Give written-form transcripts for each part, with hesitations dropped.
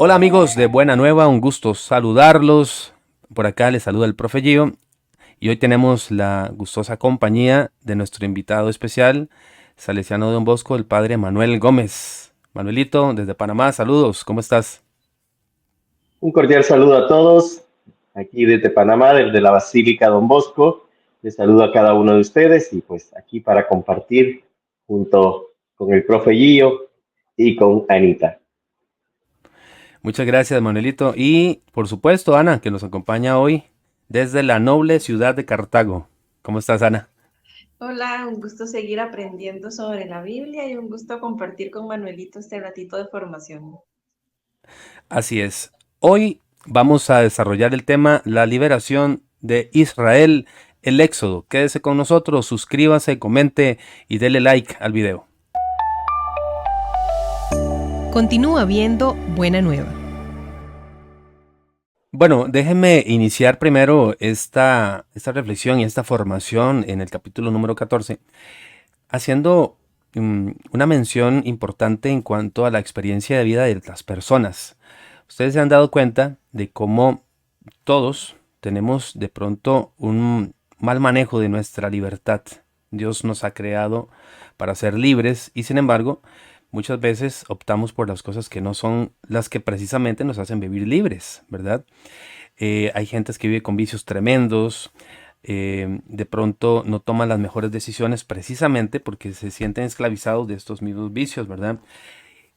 Hola amigos de Buena Nueva, un gusto saludarlos. Por acá les saluda el profe Gio y hoy tenemos la gustosa compañía de nuestro invitado especial, Salesiano Don Bosco, el padre Manuel Gómez. Manuelito, desde Panamá, saludos, ¿cómo estás? Un cordial saludo a todos, aquí desde Panamá, desde la Basílica Don Bosco. Les saludo a cada uno de ustedes y pues aquí para compartir junto con el profe Gio y con Anita. Muchas gracias Manuelito y por supuesto Ana, que nos acompaña hoy desde la noble ciudad de Cartago. ¿Cómo estás, Ana? Hola, un gusto seguir aprendiendo sobre la Biblia y un gusto compartir con Manuelito este ratito de formación. Así es. Hoy vamos a desarrollar el tema la liberación de Israel, el Éxodo. Quédese con nosotros, suscríbase, comente y dele like al video. Continúa viendo Buena Nueva. Bueno, déjenme iniciar primero esta reflexión y esta formación en el capítulo número 14, haciendo una mención importante en cuanto a la experiencia de vida de las personas. Ustedes se han dado cuenta de cómo todos tenemos de pronto un mal manejo de nuestra libertad. Dios nos ha creado para ser libres y sin embargo muchas veces optamos por las cosas que no son las que precisamente nos hacen vivir libres, ¿verdad? Hay gentes que vive con vicios tremendos, de pronto no toman las mejores decisiones precisamente porque se sienten esclavizados de estos mismos vicios, ¿verdad?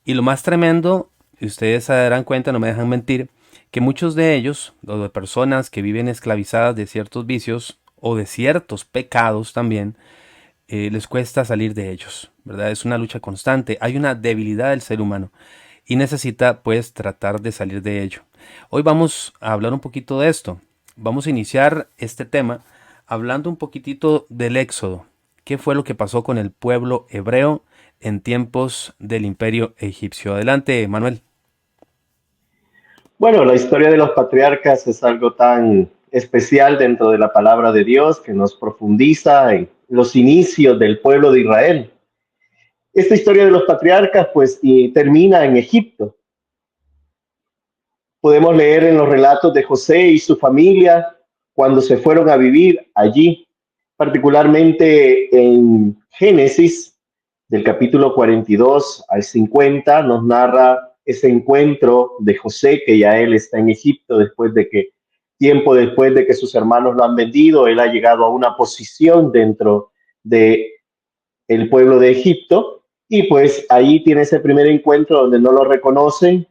Y lo más tremendo, y ustedes se darán cuenta, no me dejan mentir, que muchos de ellos, o de personas que viven esclavizadas de ciertos vicios o de ciertos pecados también, les cuesta salir de ellos, ¿verdad? Es una lucha constante, hay una debilidad del ser humano y necesita pues tratar de salir de ello. Hoy vamos a hablar un poquito de esto. Vamos a iniciar este tema hablando un poquitito del Éxodo. ¿Qué fue lo que pasó con el pueblo hebreo en tiempos del imperio egipcio? Adelante, Manuel. Bueno, la historia de los patriarcas es algo tan especial dentro de la palabra de Dios que nos profundiza en los inicios del pueblo de Israel. Esta historia de los patriarcas pues y termina en Egipto. Podemos leer en los relatos de José y su familia cuando se fueron a vivir allí, particularmente en Génesis, del capítulo 42 al 50, nos narra ese encuentro de José, que ya él está en Egipto tiempo después de que sus hermanos lo han vendido, él ha llegado a una posición dentro de el pueblo de Egipto y pues ahí tiene ese primer encuentro donde no lo reconocen.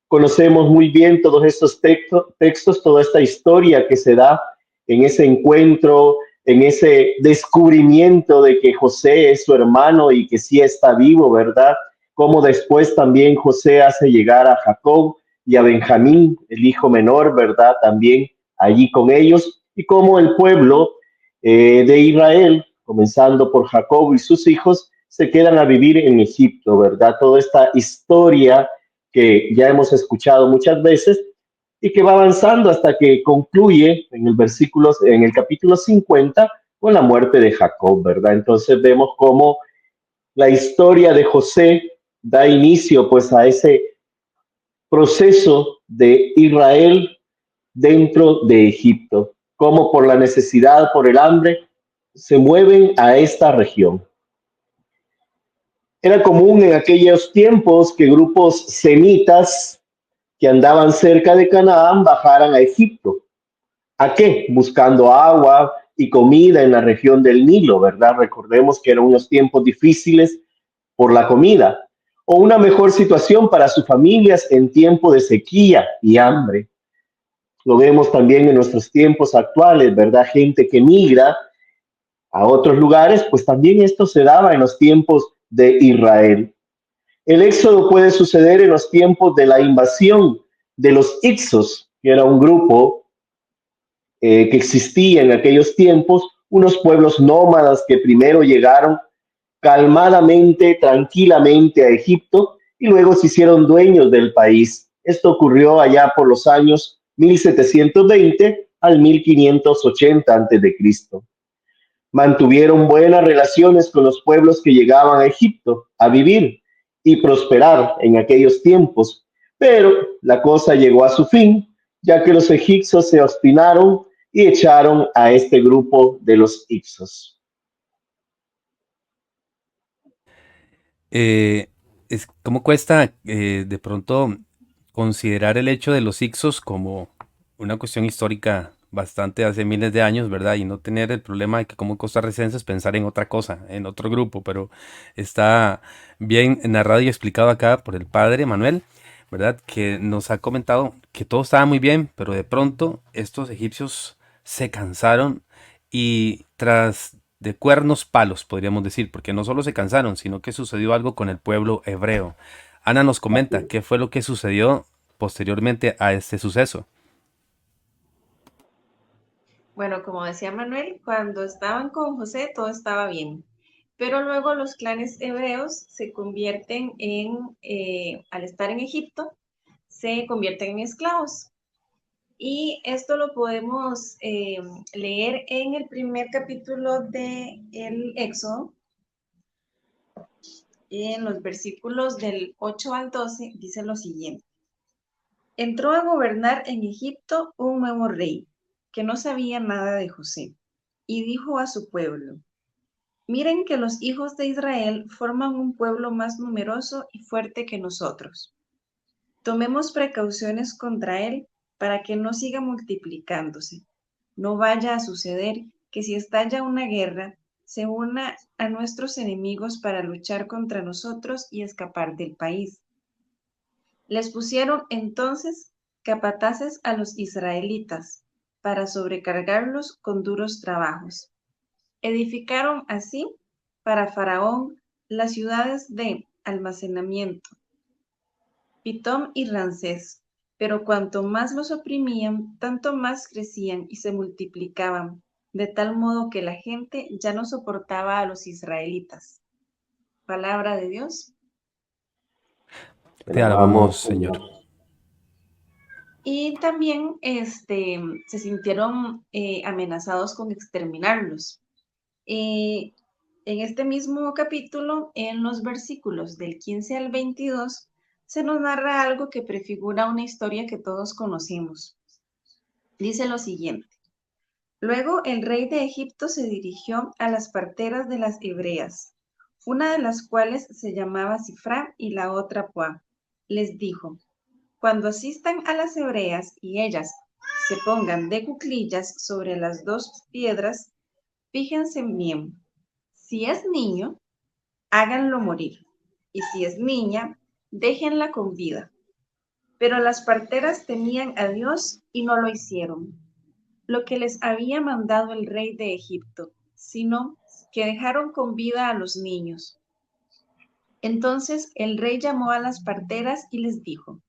Conocemos muy bien todos estos textos, toda esta historia que se da en ese encuentro, en ese descubrimiento de que José es su hermano y que sí está vivo, ¿verdad? Como después también José hace llegar a Jacob y a Benjamín, el hijo menor, ¿verdad? También allí con ellos, y cómo el pueblo de Israel, comenzando por Jacob y sus hijos, se quedan a vivir en Egipto, ¿verdad? Toda esta historia que ya hemos escuchado muchas veces y que va avanzando hasta que concluye en el capítulo 50 con la muerte de Jacob, ¿verdad? Entonces vemos cómo la historia de José da inicio pues a ese proceso de Israel dentro de Egipto, cómo por la necesidad, por el hambre, se mueven a esta región. Era común en aquellos tiempos que grupos semitas que andaban cerca de Canaán bajaran a Egipto. ¿A qué? Buscando agua y comida en la región del Nilo, ¿verdad? Recordemos que eran unos tiempos difíciles por la comida o una mejor situación para sus familias en tiempo de sequía y hambre. Lo vemos también en nuestros tiempos actuales, ¿verdad? Gente que migra a otros lugares, pues también esto se daba en los tiempos de Israel. El éxodo puede suceder en los tiempos de la invasión de los Ixos, que era un grupo que existía en aquellos tiempos, unos pueblos nómadas que primero llegaron calmadamente, tranquilamente a Egipto y luego se hicieron dueños del país. Esto ocurrió allá por los años 1720 al 1580 a.C. Mantuvieron buenas relaciones con los pueblos que llegaban a Egipto a vivir y prosperar en aquellos tiempos, Pero la cosa llegó a su fin, ya que los egipcios se obstinaron y echaron a este grupo de los Ipsos. Eh, ¿Cómo cuesta de pronto considerar el hecho de los Ixos como una cuestión histórica bastante hace miles de años, ¿verdad? Y no tener el problema de que como costarricenses pensar en otra cosa, en otro grupo, pero está bien narrado y explicado acá por el padre Manuel, ¿verdad? Que nos ha comentado que todo estaba muy bien, pero de pronto estos egipcios se cansaron y tras de cuernos palos, podríamos decir, porque no solo se cansaron, sino que sucedió algo con el pueblo hebreo. Ana nos comenta qué fue lo que sucedió posteriormente a este suceso. Bueno, como decía Manuel, cuando estaban con José todo estaba bien, pero luego los clanes hebreos se convierten al estar en Egipto, se convierten en esclavos. Y esto lo podemos leer en el primer capítulo de el Éxodo, en los versículos del 8 al 12, dice lo siguiente. Entró a gobernar en Egipto un nuevo rey, que no sabía nada de José, y dijo a su pueblo, miren que los hijos de Israel forman un pueblo más numeroso y fuerte que nosotros. Tomemos precauciones contra él para que no siga multiplicándose. No vaya a suceder que si estalla una guerra, se una a nuestros enemigos para luchar contra nosotros y escapar del país. Les pusieron entonces capataces a los israelitas para sobrecargarlos con duros trabajos. Edificaron así para Faraón las ciudades de almacenamiento, Pitón y Ramsés, pero cuanto más los oprimían, tanto más crecían y se multiplicaban, de tal modo que la gente ya no soportaba a los israelitas. Palabra de Dios. Te Te alabamos, alabamos, Señor. Señor. Y también se sintieron amenazados con exterminarlos. Eh, en este mismo capítulo, en los versículos del 15 al 22, se nos narra algo que prefigura una historia que todos conocemos. Dice lo siguiente. Luego el rey de Egipto se dirigió a las parteras de las hebreas, una de las cuales se llamaba Sifrá y la otra Puá. Les dijo, cuando asistan a las hebreas y ellas se pongan de cuclillas sobre las dos piedras, fíjense bien. Si es niño, háganlo morir. Y si es niña, déjenla con vida. Pero las parteras temían a Dios y no lo hicieron, lo que les había mandado el rey de Egipto, sino que dejaron con vida a los niños. Entonces el rey llamó a las parteras y les dijo,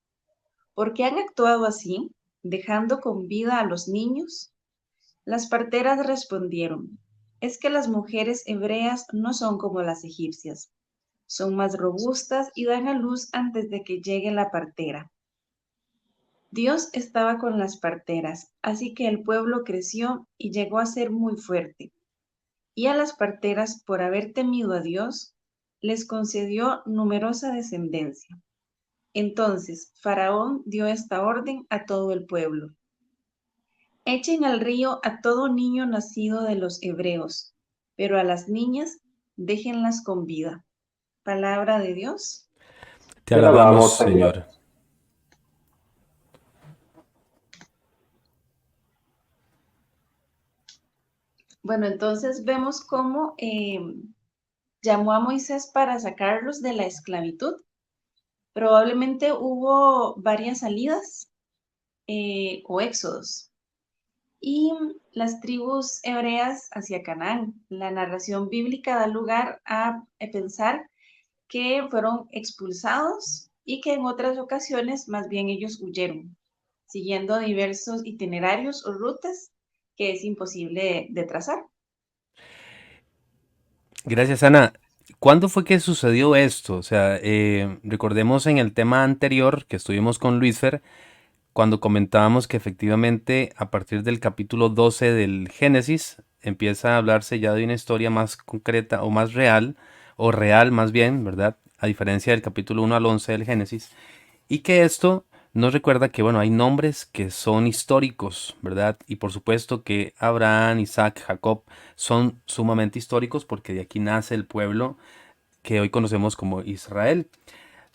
¿por qué han actuado así, dejando con vida a los niños? Las parteras respondieron, es que las mujeres hebreas no son como las egipcias, son más robustas y dan a luz antes de que llegue la partera. Dios estaba con las parteras, así que el pueblo creció y llegó a ser muy fuerte. Y a las parteras, por haber temido a Dios, les concedió numerosa descendencia. Entonces Faraón dio esta orden a todo el pueblo. Echen al río a todo niño nacido de los hebreos, pero a las niñas déjenlas con vida. Palabra de Dios. Te Te alabamos, alabamos, Señor. Señor. Bueno, entonces vemos cómo llamó a Moisés para sacarlos de la esclavitud. Probablemente hubo varias salidas o éxodos. Y las tribus hebreas hacia Canaán. La narración bíblica da lugar a pensar que fueron expulsados y que en otras ocasiones más bien ellos huyeron, siguiendo diversos itinerarios o rutas que es imposible de trazar. Gracias, Ana. ¿Cuándo fue que sucedió esto? O sea, recordemos en el tema anterior que estuvimos con Luisfer, cuando comentábamos que efectivamente a partir del capítulo 12 del Génesis empieza a hablarse ya de una historia más concreta o más real, o real más bien, ¿verdad? A diferencia del capítulo 1 al 11 del Génesis. Y que esto nos recuerda que, bueno, hay nombres que son históricos, ¿verdad? Y por supuesto que Abraham, Isaac, Jacob son sumamente históricos porque de aquí nace el pueblo que hoy conocemos como Israel.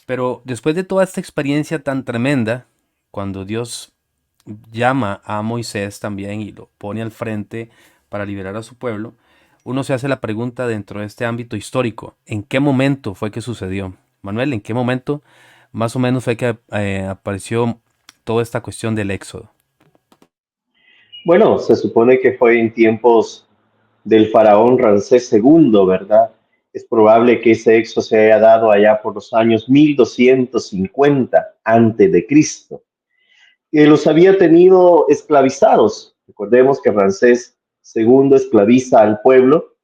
Pero después de toda esta experiencia tan tremenda, cuando Dios llama a Moisés también y lo pone al frente para liberar a su pueblo, uno se hace la pregunta dentro de este ámbito histórico, ¿en qué momento fue que sucedió? Manuel, ¿en qué momento más o menos fue que apareció toda esta cuestión del éxodo? Bueno, se supone que fue en tiempos del faraón Ramsés II, ¿verdad? Es probable que ese éxodo se haya dado allá por los años 1250 antes de Cristo, que los había tenido esclavizados. Recordemos que Ramsés II esclaviza al pueblo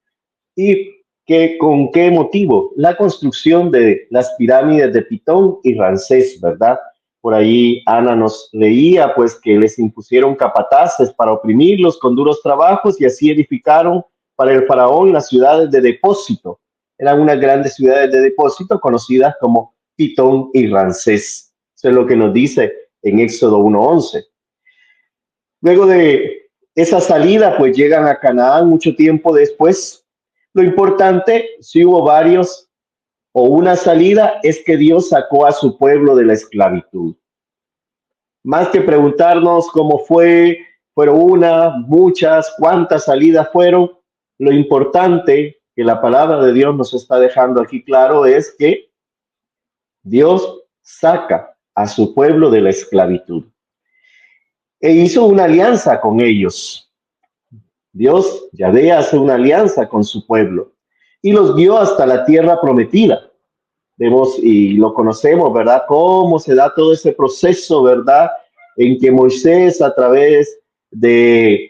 y que con qué motivo, la construcción de las pirámides de Pitón y Ramsés, ¿verdad? Por ahí Ana nos leía pues que les impusieron capataces para oprimirlos con duros trabajos y así edificaron para el faraón las ciudades de depósito. Eran unas grandes ciudades de depósito conocidas como Pitón y Ramsés. Eso es lo que nos dice en Éxodo 1:11. Luego de esa salida, pues llegan a Canaán mucho tiempo después. Lo importante, si hubo varios o una salida, es que Dios sacó a su pueblo de la esclavitud. Más que preguntarnos cómo fue, fueron una, muchas, cuántas salidas fueron, lo importante que la palabra de Dios nos está dejando aquí claro es que Dios saca a su pueblo de la esclavitud e hizo una alianza con ellos. Dios, Yahvé, hace una alianza con su pueblo y los guió hasta la tierra prometida. Vemos y lo conocemos, ¿verdad? Cómo se da todo ese proceso, ¿verdad? En que Moisés a través del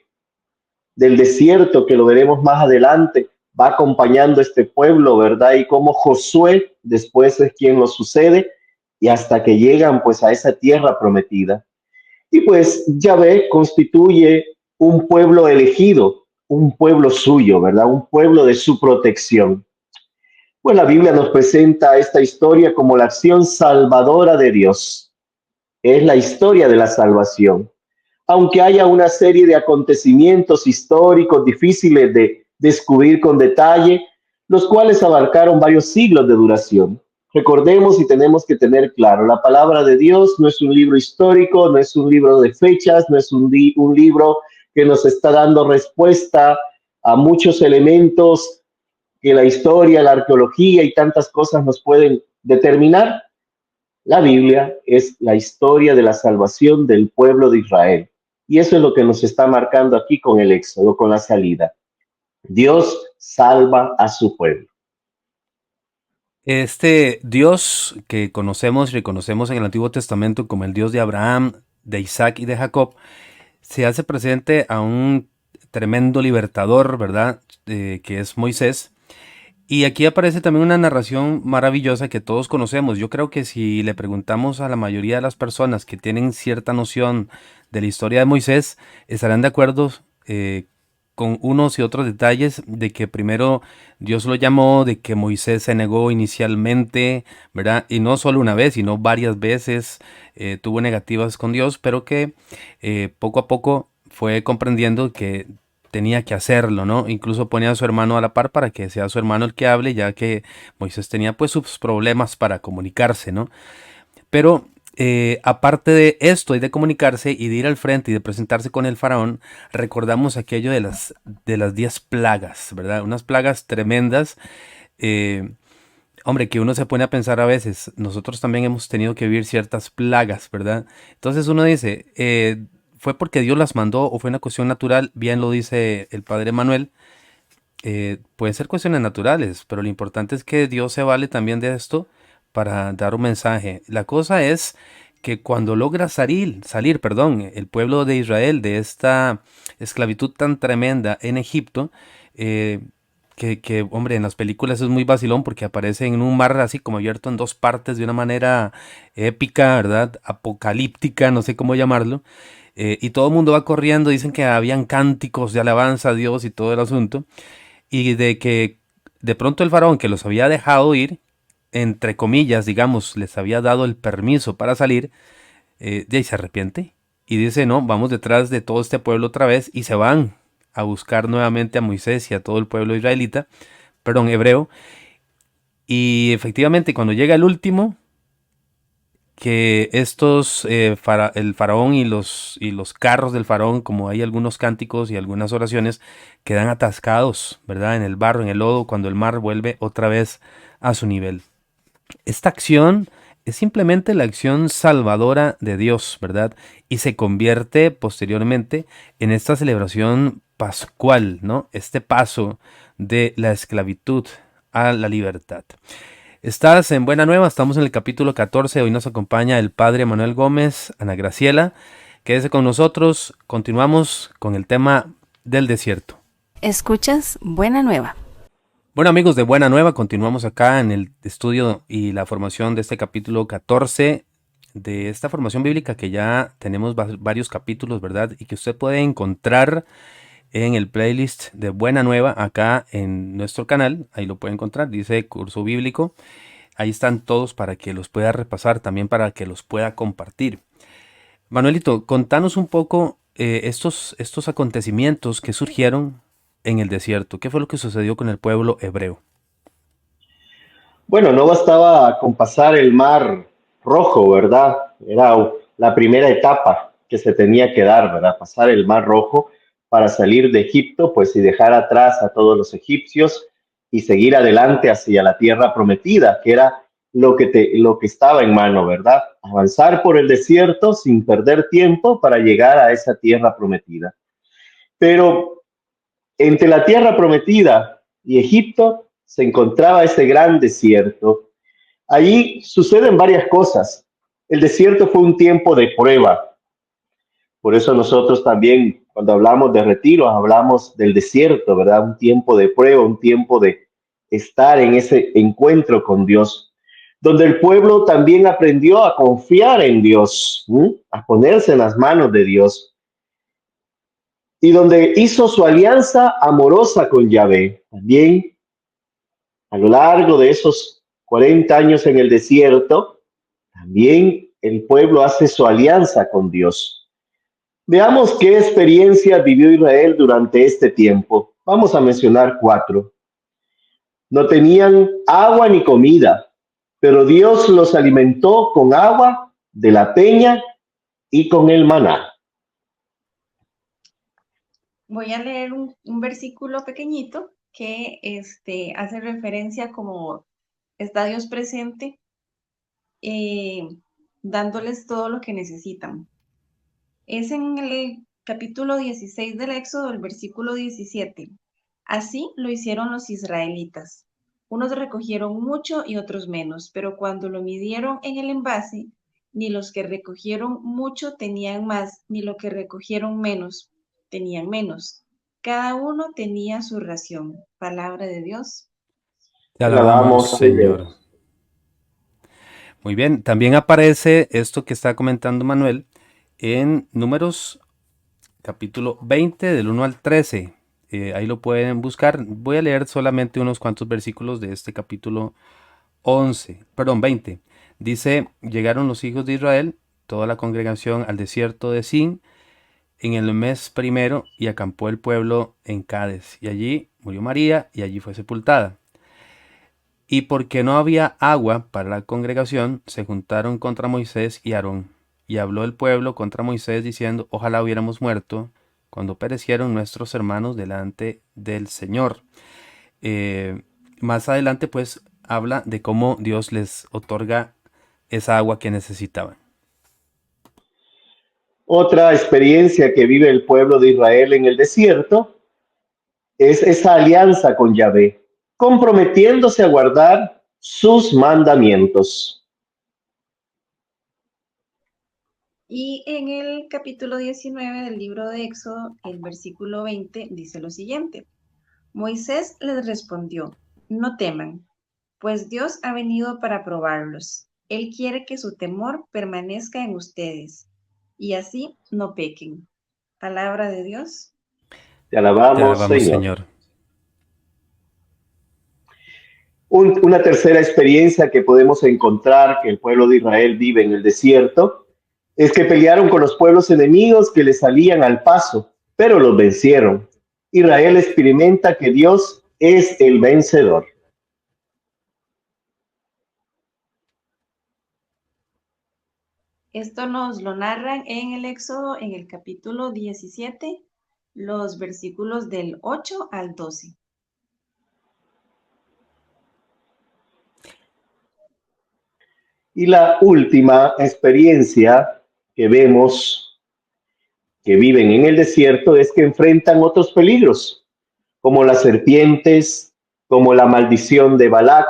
desierto, que lo veremos más adelante, va acompañando a este pueblo, ¿verdad? Y cómo Josué después es quien lo sucede y hasta que llegan pues a esa tierra prometida. Y pues Yahvé constituye un pueblo elegido, un pueblo suyo, ¿verdad? Un pueblo de su protección. Pues la Biblia nos presenta esta historia como la acción salvadora de Dios. Es la historia de la salvación. Aunque haya una serie de acontecimientos históricos difíciles de descubrir con detalle, los cuales abarcaron varios siglos de duración. Recordemos y tenemos que tener claro, la palabra de Dios no es un libro histórico, no es un libro de fechas, no es un libro que nos está dando respuesta a muchos elementos que la historia, la arqueología y tantas cosas nos pueden determinar. La Biblia es la historia de la salvación del pueblo de Israel. Y eso es lo que nos está marcando aquí con el éxodo, con la salida. Dios salva a su pueblo. Este Dios que conocemos y reconocemos en el Antiguo Testamento como el Dios de Abraham, de Isaac y de Jacob, se hace presente a un tremendo libertador, ¿verdad? Que es Moisés. Y aquí aparece también una narración maravillosa que todos conocemos. Yo creo que si le preguntamos a la mayoría de las personas que tienen cierta noción de la historia de Moisés, estarán de acuerdo con unos y otros detalles de que primero Dios lo llamó, de que Moisés se negó inicialmente, ¿verdad? Y no solo una vez, sino varias veces tuvo negativas con Dios, pero que poco a poco fue comprendiendo que tenía que hacerlo, ¿no? Incluso ponía a su hermano a la par para que sea su hermano el que hable, ya que Moisés tenía pues sus problemas para comunicarse, ¿no? Pero aparte de esto y de comunicarse y de ir al frente y de presentarse con el faraón, recordamos aquello de las 10 plagas, ¿verdad? Unas plagas tremendas. eh, Hombre, que uno se pone a pensar a veces, nosotros también hemos tenido que vivir ciertas plagas, ¿verdad? Entonces uno dice, ¿fue porque Dios las mandó o fue una cuestión natural? Bien lo dice el padre Manuel, pueden ser cuestiones naturales, pero lo importante es que Dios se vale también de esto para dar un mensaje. La cosa es que cuando logra salir, el pueblo de Israel de esta esclavitud tan tremenda en Egipto, eh, hombre, en las películas es muy vacilón porque aparece en un mar así como abierto en dos partes de una manera épica, ¿verdad? Apocalíptica, no sé cómo llamarlo. Y todo el mundo va corriendo, dicen que habían cánticos de alabanza a Dios y todo el asunto. Y de que de pronto el faraón que los había dejado ir, entre comillas, digamos, les había dado el permiso para salir, de ahí se arrepiente y dice, no, vamos detrás de todo este pueblo otra vez y se van a buscar nuevamente a Moisés y a todo el pueblo israelita, perdón, hebreo. Y efectivamente, cuando llega el último, que estos, el faraón y los carros del faraón, como hay algunos cánticos y algunas oraciones, quedan atascados, ¿verdad? En el barro, en el lodo, cuando el mar vuelve otra vez a su nivel. Esta acción es simplemente la acción salvadora de Dios, ¿verdad? Y se convierte posteriormente en esta celebración pascual, ¿no? Este paso de la esclavitud a la libertad. Estás en Buena Nueva, estamos en el capítulo 14, hoy nos acompaña el padre Manuel Gómez, Ana Graciela. Quédese con nosotros, continuamos con el tema del desierto. Escuchas Buena Nueva. Bueno, amigos de Buena Nueva, continuamos acá en el estudio y la formación de este capítulo 14 de esta formación bíblica que ya tenemos varios capítulos, ¿verdad? Y que usted puede encontrar en el playlist de Buena Nueva acá en nuestro canal. Ahí lo puede encontrar, dice curso bíblico. Ahí están todos para que los pueda repasar, también para que los pueda compartir. Manuelito, contanos un poco estos acontecimientos que surgieron en el desierto. ¿Qué fue lo que sucedió con el pueblo hebreo? Bueno, no bastaba con pasar el mar rojo, ¿verdad? Era la primera etapa que se tenía que dar, ¿verdad? Pasar el mar rojo para salir de Egipto, pues y dejar atrás a todos los egipcios y seguir adelante hacia la tierra prometida, que era lo que estaba en mano, ¿verdad? Avanzar por el desierto sin perder tiempo para llegar a esa tierra prometida. Pero entre la tierra prometida y Egipto se encontraba ese gran desierto. Allí suceden varias cosas. El desierto fue un tiempo de prueba. Por eso nosotros también, cuando hablamos de retiro, hablamos del desierto, ¿verdad? Un tiempo de prueba, un tiempo de estar en ese encuentro con Dios, donde el pueblo también aprendió a confiar en Dios, ¿sí? A ponerse en las manos de Dios, y donde hizo su alianza amorosa con Yahvé. También a lo largo de esos 40 años en el desierto, también el pueblo hace su alianza con Dios. Veamos qué experiencia vivió Israel durante este tiempo. Vamos a mencionar 4. No tenían agua ni comida, pero Dios los alimentó con agua de la peña y con el maná. Voy a leer un versículo pequeñito que hace referencia como está Dios presente, eh, dándoles todo lo que necesitan. Es en el capítulo 16 del Éxodo, el versículo 17. Así lo hicieron los israelitas. Unos recogieron mucho y otros menos, pero cuando lo midieron en el envase, ni los que recogieron mucho tenían más, ni los que recogieron menos tenían menos. Cada uno tenía su ración. Palabra de Dios. Te Te alabamos, alabamos, Señor. Señor. Muy bien, también aparece esto que está comentando Manuel en Números capítulo 20 del 1 al 13. Ahí lo pueden buscar. Voy a leer solamente unos cuantos versículos de este capítulo 20. Dice, llegaron los hijos de Israel, toda la congregación al desierto de Sin en el mes primero y acampó el pueblo en Cades. Y allí murió María y allí fue sepultada. Y porque no había agua para la congregación, se juntaron contra Moisés y Aarón. Y habló el pueblo contra Moisés diciendo, ojalá hubiéramos muerto cuando perecieron nuestros hermanos delante del Señor. Más adelante pues habla de cómo Dios les otorga esa agua que necesitaban. Otra experiencia que vive el pueblo de Israel en el desierto es esa alianza con Yahvé, comprometiéndose a guardar sus mandamientos. Y en el capítulo 19 del libro de Éxodo, el versículo 20 dice lo siguiente. Moisés les respondió, no teman, pues Dios ha venido para probarlos. Él quiere que su temor permanezca en ustedes y así no pequen. Palabra de Dios. Te Te alabamos, alabamos, Señor. Señor. Una tercera experiencia que podemos encontrar que el pueblo de Israel vive en el desierto es que pelearon con los pueblos enemigos que le salían al paso, pero los vencieron. Israel experimenta que Dios es el vencedor. Esto nos lo narran en el Éxodo, en el capítulo 17, los versículos del 8 al 12. Y la última experiencia que vemos que viven en el desierto es que enfrentan otros peligros, como las serpientes, como la maldición de Balac,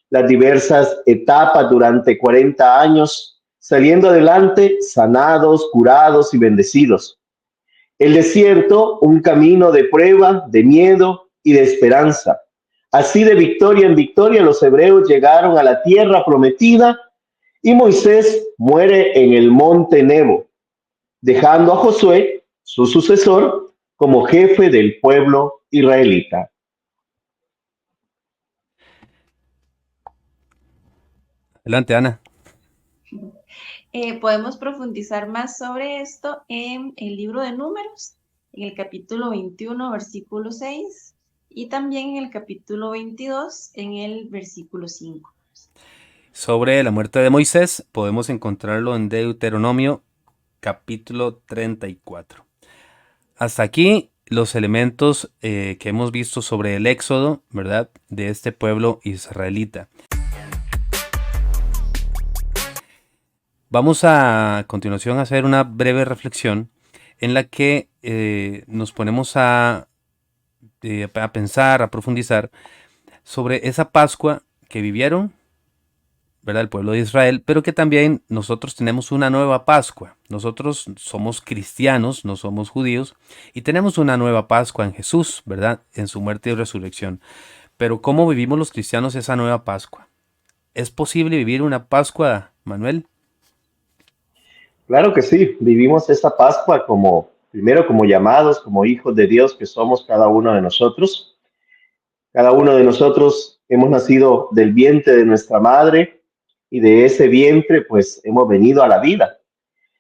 las diversas etapas durante 40 años, saliendo adelante sanados, curados y bendecidos. El desierto, un camino de prueba, de miedo y de esperanza. Así de victoria en victoria los hebreos llegaron a la tierra prometida y Moisés muere en el monte Nebo, dejando a Josué, su sucesor, como jefe del pueblo israelita. Adelante, Ana. Podemos profundizar más sobre esto en el libro de Números, en el capítulo 21, versículo 6, y también en el capítulo 22, en el versículo 5. Sobre la muerte de Moisés, podemos encontrarlo en Deuteronomio capítulo 34. Hasta aquí los elementos que hemos visto sobre el éxodo, ¿verdad?, de este pueblo israelita. Vamos a continuación a hacer una breve reflexión en la que nos ponemos a pensar, a profundizar sobre esa Pascua que vivieron, ¿verdad?, el pueblo de Israel, pero que también nosotros tenemos una nueva Pascua. Nosotros somos cristianos, no somos judíos, y tenemos una nueva Pascua en Jesús, ¿verdad?, en su muerte y resurrección. Pero ¿cómo vivimos los cristianos esa nueva Pascua? ¿Es posible vivir una Pascua, Manuel? Claro que sí, vivimos esa Pascua como, primero como llamados, como hijos de Dios que somos cada uno de nosotros. Cada uno de nosotros hemos nacido del vientre de nuestra madre y de ese vientre pues hemos venido a la vida.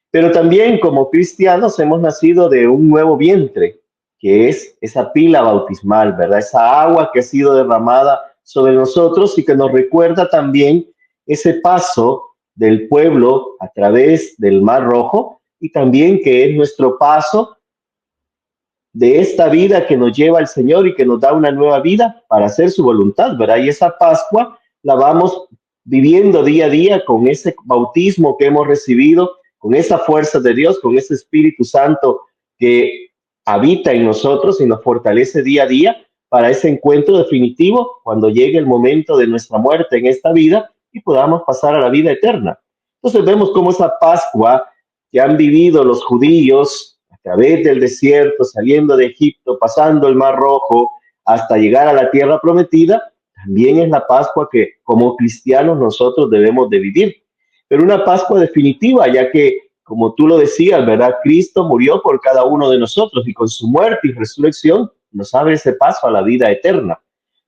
Pero también como cristianos hemos nacido de un nuevo vientre, que es esa pila bautismal, ¿verdad? Esa agua que ha sido derramada sobre nosotros y que nos recuerda también ese paso del pueblo a través del Mar Rojo y también que es nuestro paso de esta vida que nos lleva al Señor y que nos da una nueva vida para hacer su voluntad, ¿verdad? Y esa Pascua la vamos viviendo día a día con ese bautismo que hemos recibido, con esa fuerza de Dios, con ese Espíritu Santo que habita en nosotros y nos fortalece día a día para ese encuentro definitivo cuando llegue el momento de nuestra muerte en esta vida y podamos pasar a la vida eterna. Entonces vemos cómo esa Pascua que han vivido los judíos a través del desierto, saliendo de Egipto, pasando el Mar Rojo, hasta llegar a la tierra prometida, también es la Pascua que como cristianos nosotros debemos de vivir. Pero una Pascua definitiva, ya que, como tú lo decías, ¿verdad? Cristo murió por cada uno de nosotros y con su muerte y resurrección nos abre ese paso a la vida eterna.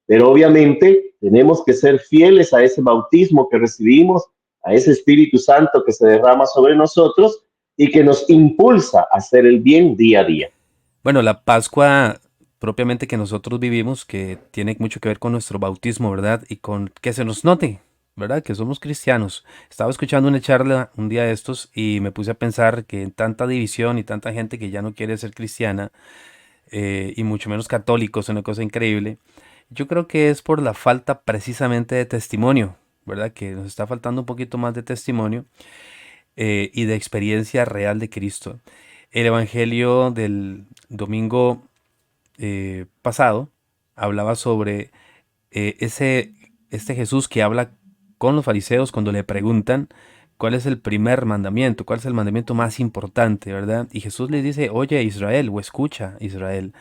Pero obviamente tenemos que ser fieles a ese bautismo que recibimos, a ese Espíritu Santo que se derrama sobre nosotros y que nos impulsa a hacer el bien día a día. Bueno, la Pascua propiamente que nosotros vivimos, que tiene mucho que ver con nuestro bautismo, ¿verdad? Y con que se nos note, ¿verdad?, que somos cristianos. Estaba escuchando una charla un día de estos y me puse a pensar que en tanta división y tanta gente que ya no quiere ser cristiana, y mucho menos católicos, es una cosa increíble. Yo creo que es por la falta precisamente de testimonio, ¿verdad? Que nos está faltando un poquito más de testimonio y de experiencia real de Cristo. El Evangelio del domingo pasado hablaba sobre este Jesús que habla con los fariseos cuando le preguntan cuál es el primer mandamiento, cuál es el mandamiento más importante, ¿verdad? Y Jesús les dice, oye Israel, o escucha Israel.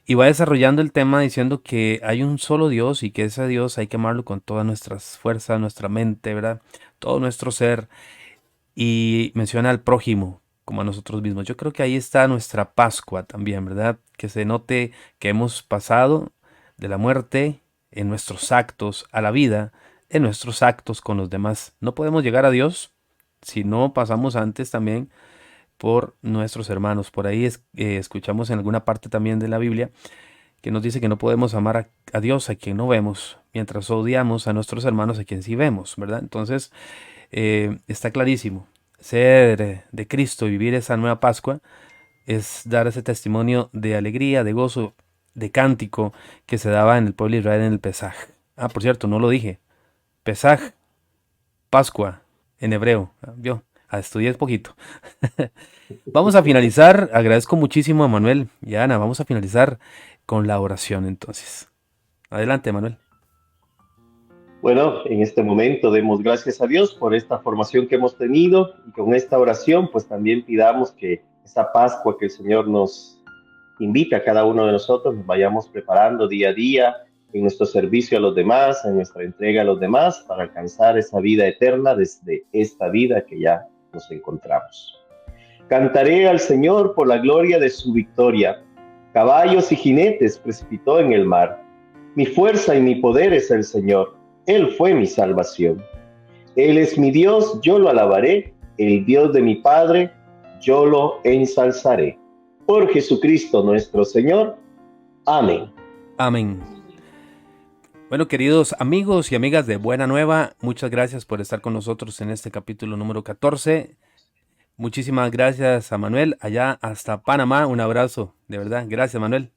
Y va desarrollando el tema diciendo que hay un solo Dios y que ese Dios hay que amarlo con todas nuestras fuerzas, nuestra mente, ¿verdad? Todo nuestro ser. Y menciona al prójimo como a nosotros mismos. Yo creo que ahí está nuestra Pascua también, ¿verdad? Que se note que hemos pasado de la muerte en nuestros actos a la vida, en nuestros actos con los demás. No podemos llegar a Dios si no pasamos antes también por nuestros hermanos. Por ahí escuchamos en alguna parte también de la Biblia que nos dice que no podemos amar a Dios a quien no vemos, mientras odiamos a nuestros hermanos a quien sí vemos, ¿verdad? Entonces, está clarísimo. Ser de Cristo y vivir esa nueva Pascua es dar ese testimonio de alegría, de gozo, de cántico que se daba en el pueblo de Israel en el Pesaj. Ah, por cierto, no lo dije. Pesaj, Pascua, en hebreo. Yo estudié poquito. Vamos a finalizar. Agradezco muchísimo a Manuel y a Ana. Vamos a finalizar con la oración entonces. Adelante, Manuel. Bueno, en este momento demos gracias a Dios por esta formación que hemos tenido y con esta oración pues también pidamos que esa Pascua que el Señor nos invita a cada uno de nosotros nos vayamos preparando día a día en nuestro servicio a los demás, en nuestra entrega a los demás para alcanzar esa vida eterna desde esta vida que ya nos encontramos. Cantaré al Señor por la gloria de su victoria. Caballos y jinetes precipitó en el mar. Mi fuerza y mi poder es el Señor. Él fue mi salvación. Él es mi Dios, yo lo alabaré. El Dios de mi Padre, yo lo ensalzaré. Por Jesucristo nuestro Señor. Amén. Amén. Bueno, queridos amigos y amigas de Buena Nueva, muchas gracias por estar con nosotros en este capítulo número 14. Muchísimas gracias a Manuel, allá hasta Panamá. Un abrazo, de verdad. Gracias, Manuel.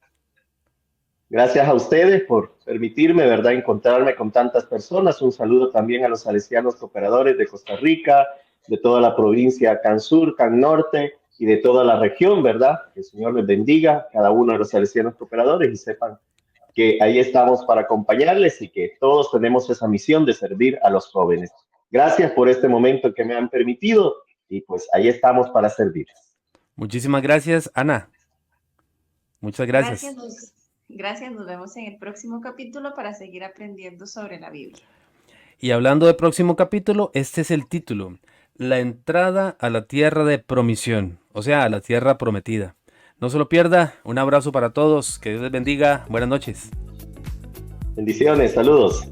Gracias a ustedes por permitirme, ¿verdad?, encontrarme con tantas personas. Un saludo también a los salesianos cooperadores de Costa Rica, de toda la provincia Can Sur, Can Norte y de toda la región, ¿verdad? Que el Señor les bendiga, cada uno de los salesianos cooperadores, y sepan que ahí estamos para acompañarles y que todos tenemos esa misión de servir a los jóvenes. Gracias por este momento que me han permitido y pues ahí estamos para servirles. Muchísimas gracias, Ana. Muchas gracias. Gracias, nos vemos en el próximo capítulo para seguir aprendiendo sobre la Biblia. Y hablando del próximo capítulo, este es el título: La entrada a la tierra de promisión, o sea, a la tierra prometida. No se lo pierda. Un abrazo para todos. Que Dios les bendiga. Buenas noches. Bendiciones, saludos.